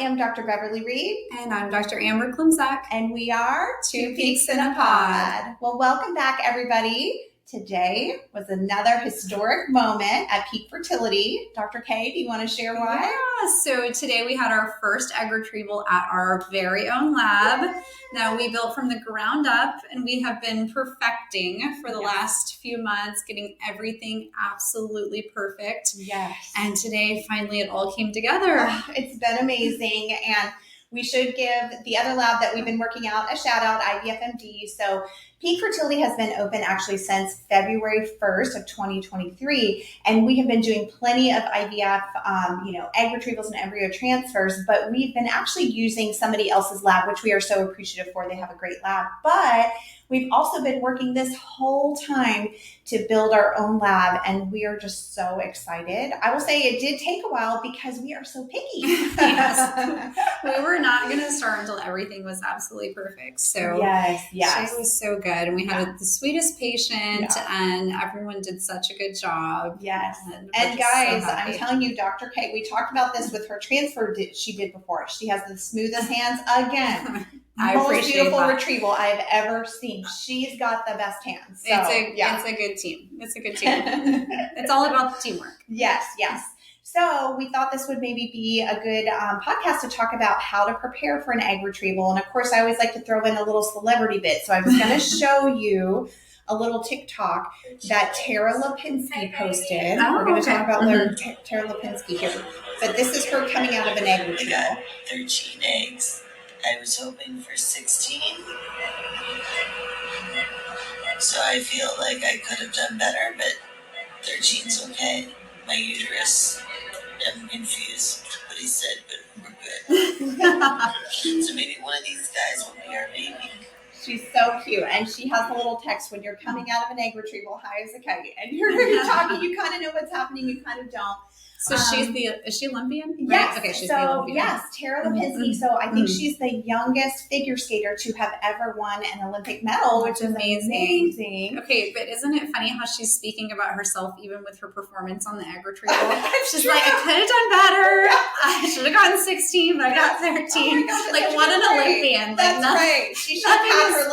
am Dr. Beverly Reed. And I'm Dr. Amber Klimczak. And we are Two Peaks in a Pod. Well, welcome back, everybody. Today was another historic moment at Peak Fertility. Dr. K, do you want to share why? Yeah, so today we had our first egg retrieval at our very own lab. Now we built from the ground up, and we have been perfecting for the last few months, getting everything absolutely perfect. Yes. And today, finally, it all came together. Oh, it's been amazing. And we should give the other lab that we've been working out a shout out, IVFMD. So Peak Fertility has been open actually since February 1st of 2023. And we have been doing plenty of IVF, egg retrievals and embryo transfers, but we've been actually using somebody else's lab, which we are so appreciative for. They have a great lab, but we've also been working this whole time to build our own lab, and we are just so excited. I will say it did take a while because we are so picky. Yes. We were not going to start until everything was absolutely perfect. So yes. She was so good. And we had the sweetest patient, and everyone did such a good job. Yes. And guys, I'm telling you, Dr. K, we talked about this with her transfer she did before. She has the smoothest hands again. Most beautiful retrieval I've ever seen. She's got the best hands. So, it's a good team. It's a good team. It's all about the teamwork. Yes. So we thought this would maybe be a good podcast to talk about how to prepare for an egg retrieval. And of course, I always like to throw in a little celebrity bit. So I was going to show you a little TikTok that Tara Lipinski posted. We're going to talk about Tara Lipinski here. But this is her coming out of an egg retrieval. I got 13 eggs. I was hoping for 16. So I feel like I could have done better, but 13's okay. My uterus, I'm confused what he said, but we're good. So maybe one of these guys will be our baby. She's so cute. And she has a little text when you're coming out of an egg retrieval, high as a kite. And you're talking, you kind of know what's happening, you kind of don't. So is she Olympian? Right? Yes. Okay, she's the Olympian. Yes, Tara Lipinski. So I think she's the youngest figure skater to have ever won an Olympic medal, which is amazing. Okay, but isn't it funny how she's speaking about herself even with her performance on the egg retrieval? She's like, I could have done better. I should have gotten 16, but I got 13. Oh my gosh, like, what an Olympian. That's right. She should have had her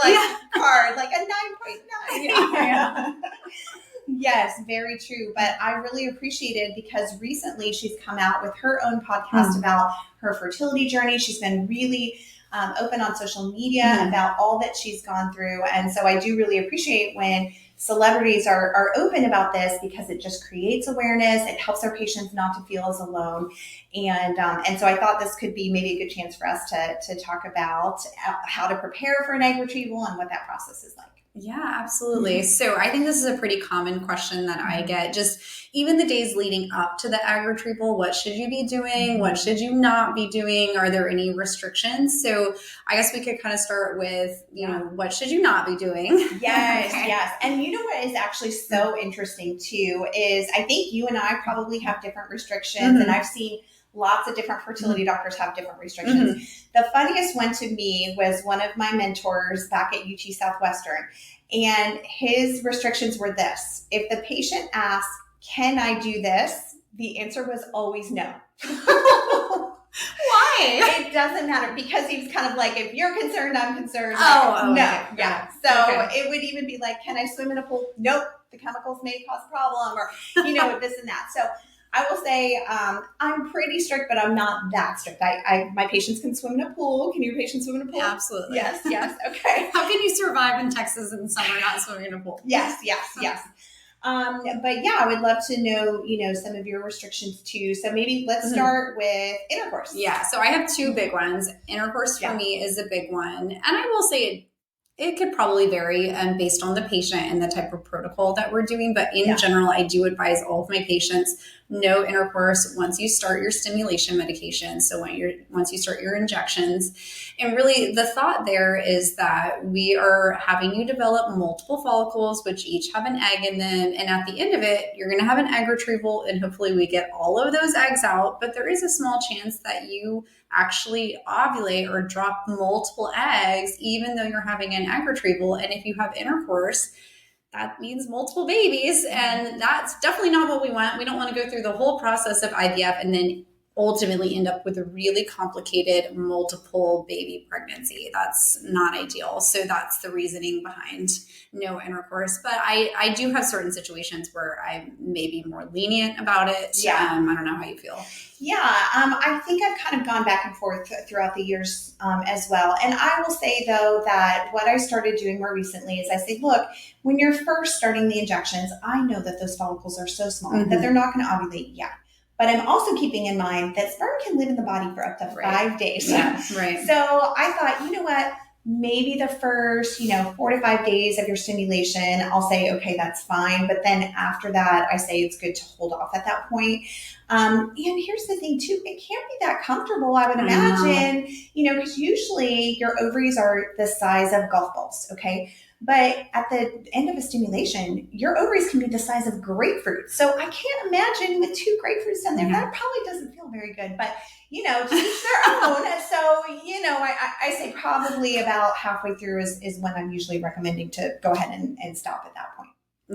card, like a 9.9. Yeah. Yes, very true. But I really appreciate it because recently she's come out with her own podcast about her fertility journey. She's been really open on social media about all that she's gone through. And so I do really appreciate when celebrities are open about this because it just creates awareness. It helps our patients not to feel as alone. And so I thought this could be maybe a good chance for us to talk about how to prepare for an egg retrieval and what that process is like. Yeah, absolutely. So I think this is a pretty common question that I get just even the days leading up to the egg retrieval. What should you be doing? What should you not be doing? Are there any restrictions? So I guess we could kind of start with, what should you not be doing? Yes. And you know what is actually so interesting too is I think you and I probably have different restrictions and I've seen lots of different fertility doctors have different restrictions. The funniest one to me was one of my mentors back at UT Southwestern. And his restrictions were this. If the patient asked, can I do this? The answer was always no. Why? It doesn't matter because he was kind of like, if you're concerned, I'm concerned. No. Okay. Yeah. So it would even be like, can I swim in a pool? Nope. The chemicals may cause a problem or, this and that. So I will say I'm pretty strict, but I'm not that strict. My patients can swim in a pool. Can your patients swim in a pool? Absolutely. Yes. Okay. How can you survive in Texas in summer not swimming in a pool? Yes. But yeah, I would love to know, some of your restrictions too. So maybe let's start with intercourse. Yeah. So I have two big ones. Intercourse for me is a big one. And I will say it could probably vary based on the patient and the type of protocol that we're doing. But in general, I do advise all of my patients, no intercourse once you start your stimulation medication. So once you start your injections. And really the thought there is that we are having you develop multiple follicles, which each have an egg in them. And at the end of it, you're going to have an egg retrieval and hopefully we get all of those eggs out. But there is a small chance that you actually ovulate or drop multiple eggs, even though you're having an egg retrieval. And if you have intercourse, that means multiple babies. And that's definitely not what we want. We don't want to go through the whole process of IVF and then ultimately end up with a really complicated multiple baby pregnancy. That's not ideal. So that's the reasoning behind no intercourse. But I do have certain situations where I may be more lenient about it. Yeah. I don't know how you feel. Yeah, I think I've kind of gone back and forth throughout the years as well. And I will say, though, that what I started doing more recently is I say, look, when you're first starting the injections, I know that those follicles are so small that they're not going to ovulate yet. But I'm also keeping in mind that sperm can live in the body for up to 5 days. Yeah, right. So I thought, you know what? Maybe the first, 4 to 5 days of your stimulation, I'll say, okay, that's fine. But then after that, I say it's good to hold off at that point. And here's the thing too, it can't be that comfortable, I would imagine, because usually your ovaries are the size of golf balls, okay? But at the end of a stimulation, your ovaries can be the size of grapefruit. So I can't imagine with 2 grapefruits down there, that probably doesn't feel very good. But, to each their own. So, I say probably about halfway through is when I'm usually recommending to go ahead and stop at that point.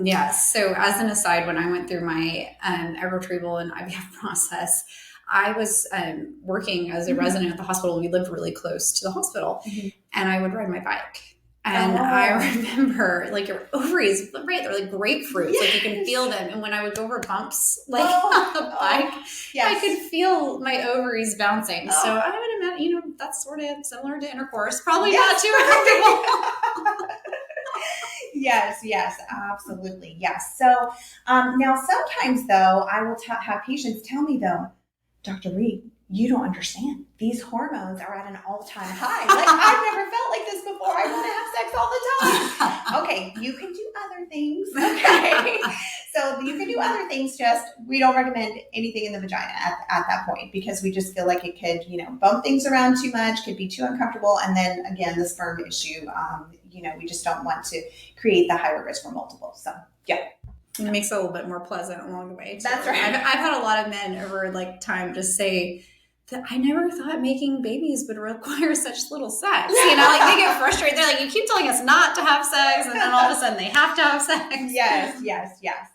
Yes. So as an aside, when I went through my Retrieval and IVF process, I was working as a resident at the hospital. We lived really close to the hospital, and I would ride my bike. And I remember, like, your ovaries, right? They're like grapefruits. Like, you can feel them. And when I would go over bumps, like on the bike, I could feel my ovaries bouncing. So I would imagine, that's sort of similar to intercourse. Probably not too uncomfortable. Yes, absolutely. Yes. So now sometimes, though, I will have patients tell me, though, Dr. Reed, you don't understand. These hormones are at an all-time high. Like, I've never felt like this before. I want to have sex all the time. Okay, you can do other things. Okay. So you can do other things, just we don't recommend anything in the vagina at that point, because we just feel like it could, bump things around too much, could be too uncomfortable. And then again, the sperm issue, we just don't want to create the higher risk for multiple. So yeah. It makes it a little bit more pleasant along the way, too. That's right. I've had a lot of men over time just say that I never thought making babies would require such little sex. They get frustrated. They're like, you keep telling us not to have sex, and then all of a sudden they have to have sex. Yes.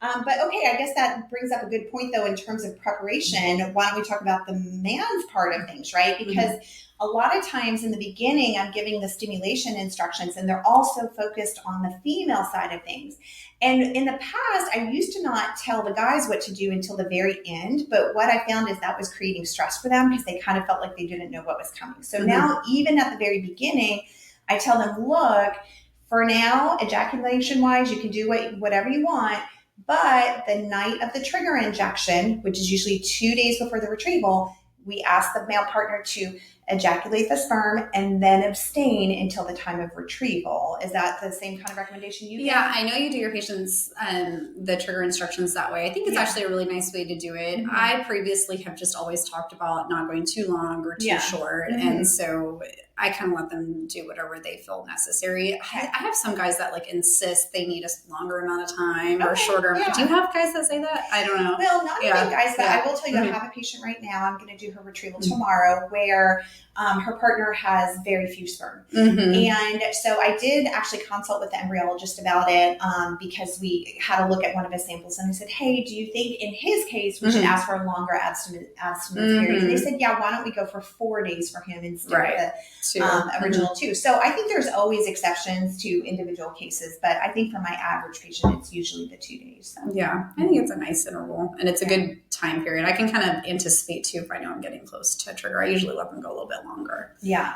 But okay, I guess that brings up a good point, though, in terms of preparation. Why don't we talk about the man's part of things, right? Because a lot of times in the beginning, I'm giving the stimulation instructions, and they're also focused on the female side of things. And in the past, I used to not tell the guys what to do until the very end. But what I found is that was creating stress for them, because they kind of felt like they didn't know what was coming. So now, even at the very beginning, I tell them, look, for now, ejaculation-wise, you can do whatever you want. But the night of the trigger injection, which is usually 2 days before the retrieval, we ask the male partner to ejaculate the sperm and then abstain until the time of retrieval. Is that the same kind of recommendation you give? Yeah, I know you do your patients the trigger instructions that way. I think it's actually a really nice way to do it. I previously have just always talked about not going too long or too short. And so I kind of let them do whatever they feel necessary. I have some guys that insist they need a longer amount of time or shorter. Yeah. Do you have guys that say that? I don't know. Well, not many guys, but I will tell you, I have a patient right now. I'm going to do her retrieval tomorrow, where her partner has very few sperm. And so I did actually consult with the embryologist about it, because we had a look at one of his samples, and I said, hey, do you think in his case we should ask for a longer abstinence period? And they said, yeah, why don't we go for 4 days for him instead of the original 2. So I think there's always exceptions to individual cases, but I think for my average patient, it's usually the 2 days. So. Yeah, I think it's a nice interval, and it's a good time period. I can kind of anticipate too if I know I'm getting close to trigger. I usually let them go a little bit longer. Yeah.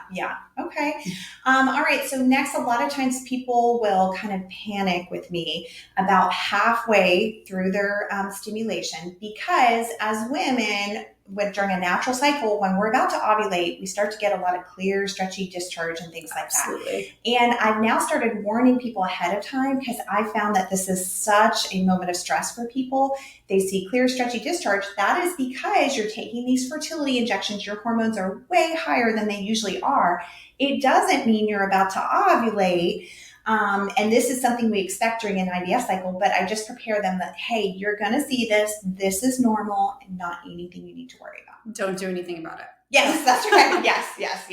Okay. All right. So next, a lot of times people will kind of panic with me about halfway through their stimulation, because as women, during a natural cycle, when we're about to ovulate, we start to get a lot of clear, stretchy discharge and things like that. And I've now started warning people ahead of time, because I found that this is such a moment of stress for people. They see clear, stretchy discharge. That is because you're taking these fertility injections. Your hormones are way higher than they usually are. It doesn't mean you're about to ovulate. And this is something we expect during an IVF cycle, but I just prepare them that, hey, you're going to see this. This is normal and not anything you need to worry about. Don't do anything about it. Yes, that's right. Yes.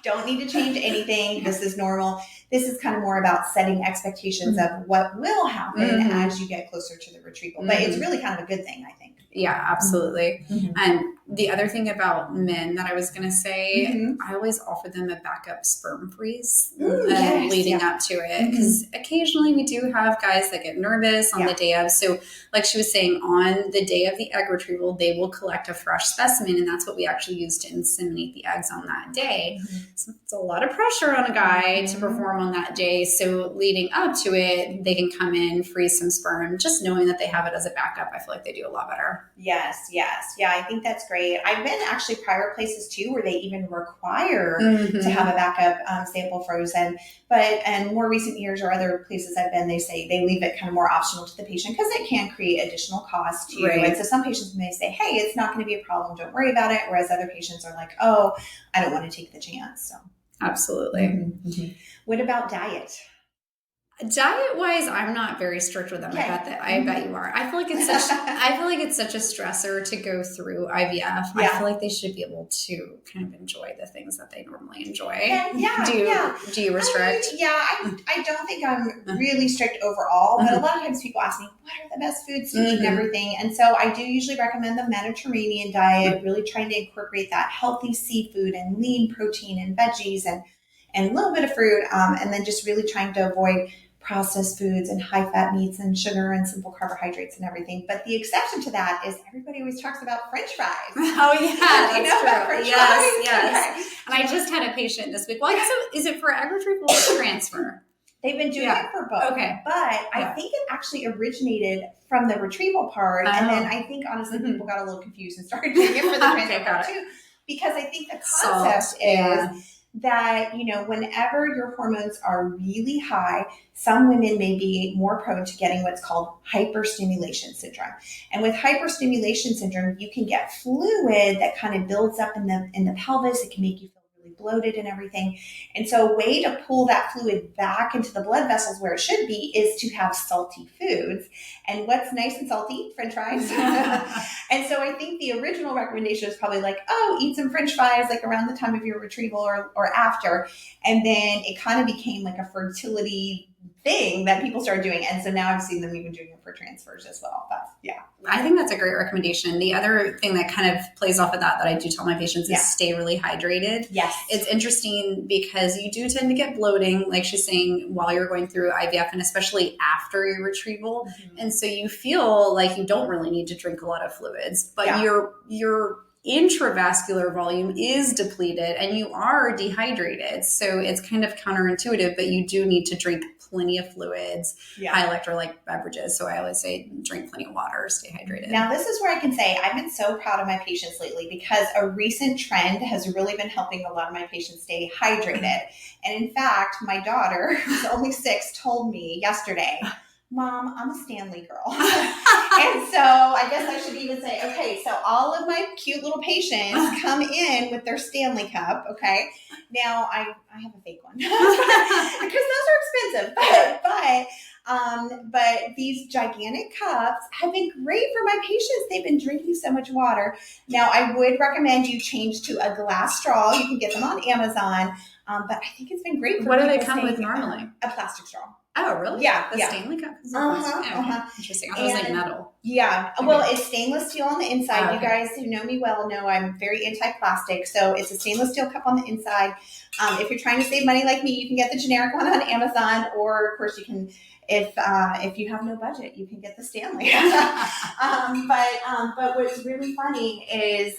Don't need to change anything. This is normal. this is kind of more about setting expectations of what will happen as you get closer to the retrieval. But it's really kind of a good thing, I think. Yeah, absolutely. And the other thing about men that I was going to say, I always offer them a backup sperm freeze leading up to it. Because occasionally we do have guys that get nervous on the day of. So like she was saying, on the day of the egg retrieval, they will collect a fresh specimen. And that's what we actually use to inseminate the eggs on that day. So it's a lot of pressure on a guy to perform on that day. So leading up to it, they can come in, freeze some sperm, just knowing that they have it as a backup. I feel like they do a lot better. Yes. Yeah, I think that's great. I've been actually prior places too where they even require to have a backup sample frozen. And more recent years or other places I've been, they say they leave it kind of more optional to the patient because it can create additional cost too. And so some patients may say, hey, it's not going to be a problem. Don't worry about it. Whereas other patients are like, oh, I don't want to take the chance. So absolutely. What about diet? Diet-wise, I'm not very strict with them. Okay. I bet you are. I feel like it's such a stressor to go through IVF. Yeah. I feel like they should be able to kind of enjoy the things that they normally enjoy. Do you restrict? I don't think I'm really strict overall, but a lot of times people ask me, what are the best foods to eat and everything? And so I do usually recommend the Mediterranean diet, really trying to incorporate that healthy seafood and lean protein and veggies and a little bit of fruit, and then just really trying to avoid processed foods and high-fat meats and sugar and simple carbohydrates and everything. But the exception to that is everybody always talks about French fries. Oh, yeah, that's true. French fries? Yes. Okay. And I just had a patient this week. Well, I guess is it for egg retrieval or transfer? They've been doing it for both. Okay. But I think it actually originated from the retrieval part. And then I think, honestly, people got a little confused and started doing it for the transfer part too. Because I think the concept is that, whenever your hormones are really high, some women may be more prone to getting what's called hyperstimulation syndrome. And with hyperstimulation syndrome, you can get fluid that kind of builds up in the pelvis. It can make you feel really bloated and everything. And so a way to pull that fluid back into the blood vessels where it should be is to have salty foods. And what's nice and salty? French fries. And so I think the original recommendation was probably like, oh, eat some French fries like around the time of your retrieval or after. And then it kind of became like a fertility thing that people started doing. And so now I've seen them even doing it for transfers as well. But yeah. I think that's a great recommendation. The other thing that kind of plays off of that I do tell my patients is stay really hydrated. Yes. It's interesting because you do tend to get bloating, like she's saying, while you're going through IVF and especially after your retrieval. And so you feel like you don't really need to drink a lot of fluids, but your intravascular volume is depleted and you are dehydrated. So it's kind of counterintuitive, but you do need to drink plenty of fluids, high electrolyte beverages. So I always say drink plenty of water, stay hydrated. Now, this is where I can say I've been so proud of my patients lately because a recent trend has really been helping a lot of my patients stay hydrated. And in fact, my daughter, who's only 6, told me yesterday, Mom, I'm a Stanley girl. And so I guess I should even say, okay, so all of my cute little patients come in with their Stanley cup, okay? Now, I have a fake one because those are expensive. But these gigantic cups have been great for my patients. They've been drinking so much water. Now, I would recommend you change to a glass straw. You can get them on Amazon. But I think it's been great for What do they come with normally? A plastic straw. Oh, really? Yeah. The Stanley cup? Interesting. I was like metal. Yeah. Well, it's stainless steel on the inside. You guys who know me well know I'm very anti-plastic. So it's a stainless steel cup on the inside. If you're trying to save money like me, you can get the generic one on Amazon, or of course you can, if you have no budget, you can get the Stanley. But what's really funny is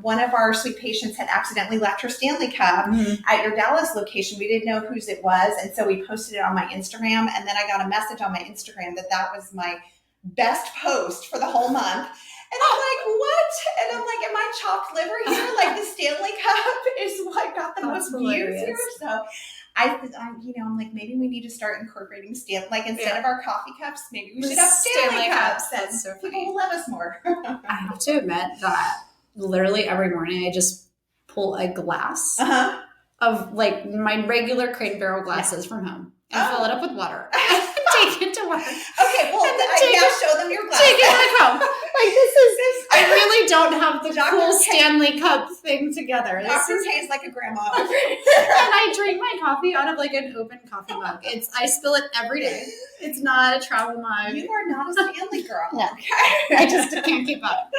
one of our sweet patients had accidentally left her Stanley cup at your Dallas location. We didn't know whose it was, and so we posted it on my Instagram, and then I got a message on my Instagram that was my best post for the whole month. And I'm like, what? And I'm like, am I chopped liver here? Like the Stanley cup is what got the most views here. So I'm like, maybe we need to start incorporating instead of our coffee cups, maybe we should have Stanley cups. That's so funny. People will love us more. I have to admit that literally every morning I just pull a glass of like my regular Crate and Barrel glasses from home and fill it up with water. take it to work. Okay, well, now show them your glasses. Take it back home. Like, I really don't have the cool Stanley Cup thing together. Dr. K is like a grandma. And I drink my coffee out of like an open coffee mug. I spill it every day. It's not a travel mug. You are not a Stanley girl. No. I just can't keep up.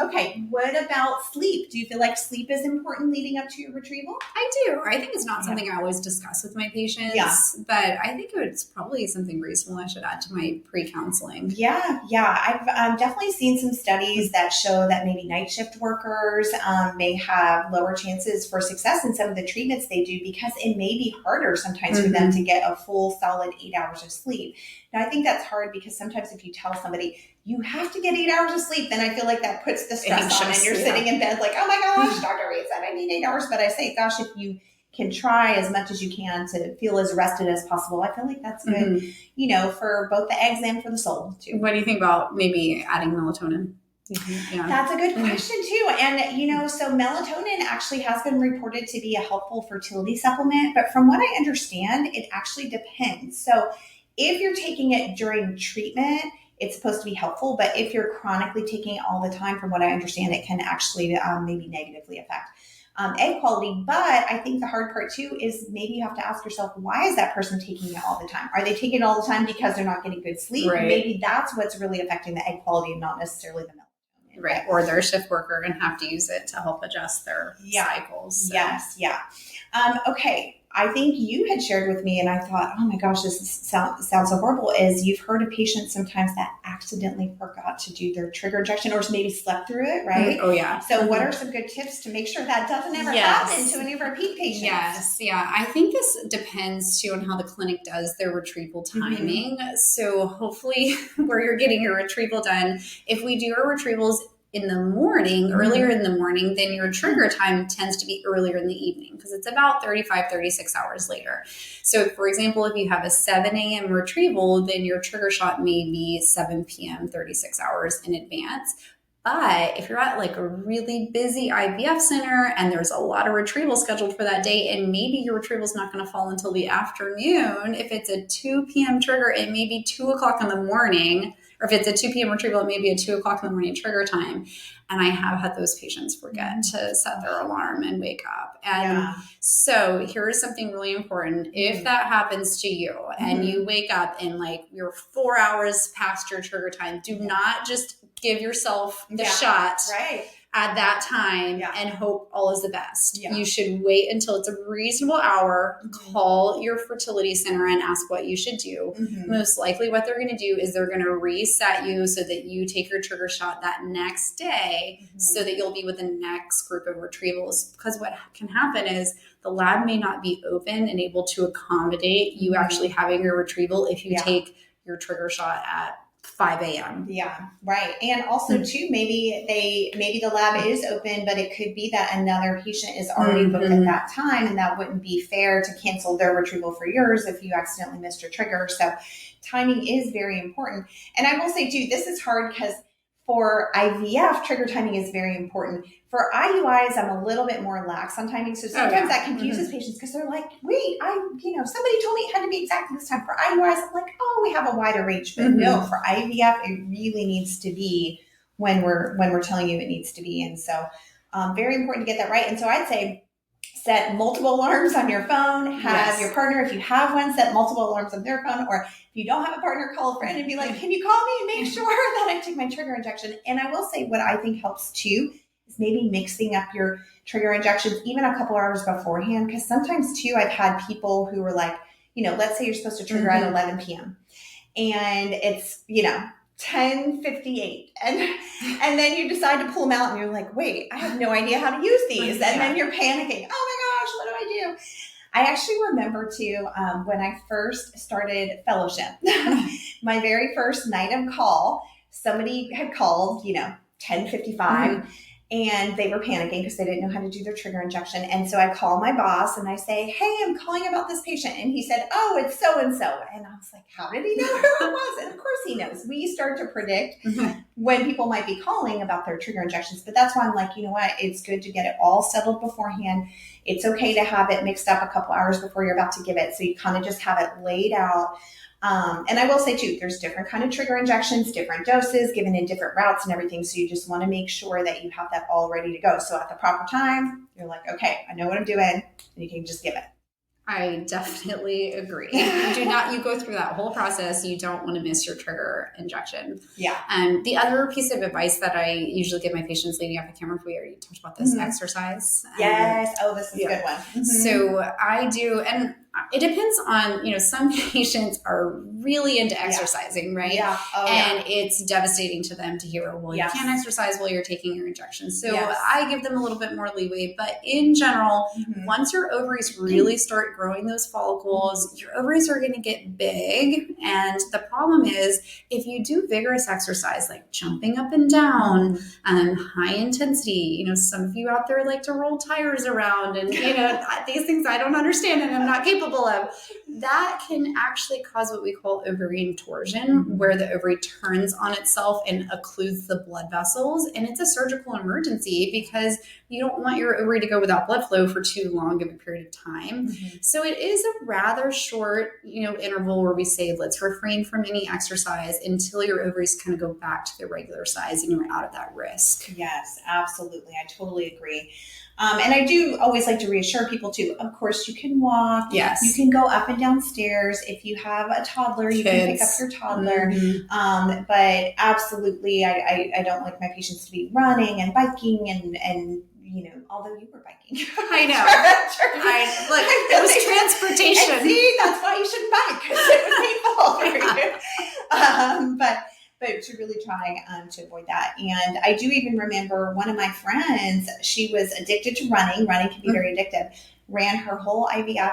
Okay, what about sleep? Do you feel like sleep is important leading up to your retrieval? I do. I think it's not something I always discuss with my patients, but I think it's probably something reasonable I should add to my pre-counseling. Yeah. I've definitely seen some studies that show that maybe night shift workers may have lower chances for success in some of the treatments they do because it may be harder sometimes for them to get a full solid 8 hours of sleep. Now, I think that's hard because sometimes if you tell somebody you have to get 8 hours of sleep, then I feel like that puts the stress on and you're sitting in bed like, oh my gosh, Dr. Reed said I need 8 hours. But I say, gosh, if you can try as much as you can to feel as rested as possible, I feel like that's good, for both the eggs and for the soul too. What do you think about maybe adding melatonin? Yeah. That's a good question too. And, so melatonin actually has been reported to be a helpful fertility supplement. But from what I understand, it actually depends. So if you're taking it during treatment, it's supposed to be helpful, but if you're chronically taking it all the time, from what I understand, it can actually maybe negatively affect egg quality. But I think the hard part too is maybe you have to ask yourself, why is that person taking it all the time? Are they taking it all the time because they're not getting good sleep? Right. Maybe that's what's really affecting the egg quality and not necessarily the melatonin. Right. Or they're a shift worker and have to use it to help adjust their cycles. So. Yes. Yeah. Okay. I think you had shared with me, and I thought, oh my gosh, this sounds so horrible, is you've heard of patients sometimes that accidentally forgot to do their trigger injection or maybe slept through it, right? Oh, yeah. So what are some good tips to make sure that doesn't ever happen to any of our peak patients? Yes. Yeah. I think this depends too on how the clinic does their retrieval timing. So hopefully where you're getting your retrieval done, if we do our retrievals in the morning, earlier in the morning, then your trigger time tends to be earlier in the evening because it's about 35, 36 hours later. So for example, if you have a 7 a.m. retrieval, then your trigger shot may be 7 p.m., 36 hours in advance. But if you're at like a really busy IVF center and there's a lot of retrieval scheduled for that day, and maybe your retrieval is not going to fall until the afternoon, if it's a 2 p.m. trigger, it may be 2 o'clock in the morning. Or if it's a 2 p.m. retrieval, it may be a 2 o'clock in the morning trigger time. And I have had those patients forget to set their alarm and wake up. And so here's something really important. If that happens to you and you wake up and like you're 4 hours past your trigger time, do not just give yourself the shot at that time and hope all is the best. You should wait until it's a reasonable hour, call your fertility center and ask what you should do. Most likely what they're going to do is they're going to reset you so that you take your trigger shot that next day so that you'll be with the next group of retrievals. Because what can happen is the lab may not be open and able to accommodate you actually having your retrieval if you take your trigger shot at 5 a.m. Yeah, right. And also too, maybe the lab is open, but it could be that another patient is already booked at that time, and that wouldn't be fair to cancel their retrieval for yours if you accidentally missed your trigger. So timing is very important. And I will say too, this is hard because for IVF, trigger timing is very important. For IUIs, I'm a little bit more lax on timing. So sometimes that confuses patients because they're like, wait, somebody told me it had to be exactly this time. For IUIs, I'm like, oh, we have a wider range. But no, for IVF, it really needs to be when we're telling you it needs to be. And so very important to get that right. And so I'd say set multiple alarms on your phone, have your partner, if you have one, set multiple alarms on their phone, or if you don't have a partner, call a friend and be like, can you call me and make sure that I take my trigger injection? And I will say what I think helps too is maybe mixing up your trigger injections even a couple hours beforehand. Because sometimes too, I've had people who were like, let's say you're supposed to trigger at 11 p.m. and it's, 10:58 and then you decide to pull them out and you're like, wait, I have no idea how to use these. And then you're panicking. Oh my gosh, what do I do? I actually remember too, when I first started fellowship, my very first night of call, somebody had called, 10:55 and they were panicking because they didn't know how to do their trigger injection. And so I call my boss and I say, hey, I'm calling about this patient. And he said, oh, it's so-and-so. And I was like, how did he know who it was? And of course he knows. We start to predict when people might be calling about their trigger injections. But that's why I'm like, you know what? It's good to get it all settled beforehand. It's okay to have it mixed up a couple hours before you're about to give it. So you kind of just have it laid out. And I will say too, there's different kind of trigger injections, different doses given in different routes and everything. So you just want to make sure that you have that all ready to go. So at the proper time, you're like, okay, I know what I'm doing, and you can just give it. I definitely agree. You go through that whole process. You don't want to miss your trigger injection. Yeah. The other piece of advice that I usually give my patients leading up to camera, we already talked about this, exercise. Yes. Oh, this is a good one. Mm-hmm. So I do, and it depends on, some patients are really into exercising, right? Yeah. Oh, and it's devastating to them to hear, well, you can't exercise while you're taking your injections. So I give them a little bit more leeway. But in general, once your ovaries really start growing those follicles, your ovaries are going to get big. And the problem is, if you do vigorous exercise, like jumping up and down, high intensity, some of you out there like to roll tires around and, these things I don't understand and I'm not capable of, that can actually cause what we call ovarian torsion, where the ovary turns on itself and occludes the blood vessels. And it's a surgical emergency because you don't want your ovary to go without blood flow for too long of a period of time. So it is a rather short, interval where we say, let's refrain from any exercise until your ovaries kind of go back to their regular size and you're out of that risk. Yes, absolutely. I totally agree. And I do always like to reassure people too. Of course, you can walk. Yes. You can go up and down stairs. If you have a toddler, you can pick up your toddler. But absolutely, I don't like my patients to be running and biking and although you were biking. I know. It was transportation. And see, that's why you shouldn't bike, because it was painful for you. But to really try to avoid that. And I do even remember one of my friends, she was addicted to running. Running can be very addictive. Ran her whole IVF.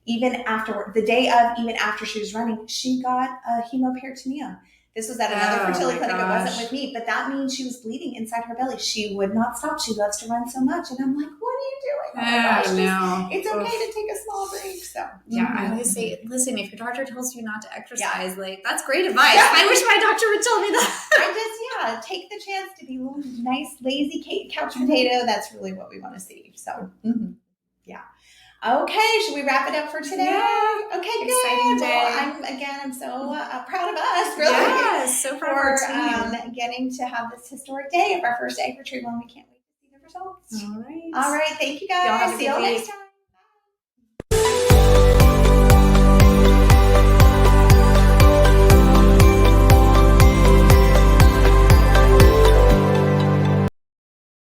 Even after she was running, she got a hemoperitoneum. This was at another fertility clinic. It wasn't with me, but that means she was bleeding inside her belly. She would not stop. She loves to run so much. And I'm like, what are you doing? Oh my gosh. No. It's okay to take a small break. So I always say, listen, if your doctor tells you not to exercise, that's great advice. I wish my doctor would tell me that. Take the chance to be a little nice, lazy couch potato. That's really what we want to see. So Okay, should we wrap it up for today? Yeah. Okay, good. Exciting day. Well, I'm so proud of us, really. Yes, so proud for getting to have this historic day of our first egg retrieval, and we can't wait to see the results. All right. Thank you guys. See you all next time.